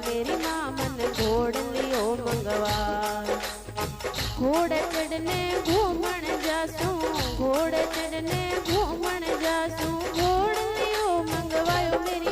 मेरी माँ मन घोड़ लियो मंगवा। घोड़े चढ़ने घूमण जासू, घोड़े चढ़ने घूमण जासू, घोड़ लियो मंगवायो मेरी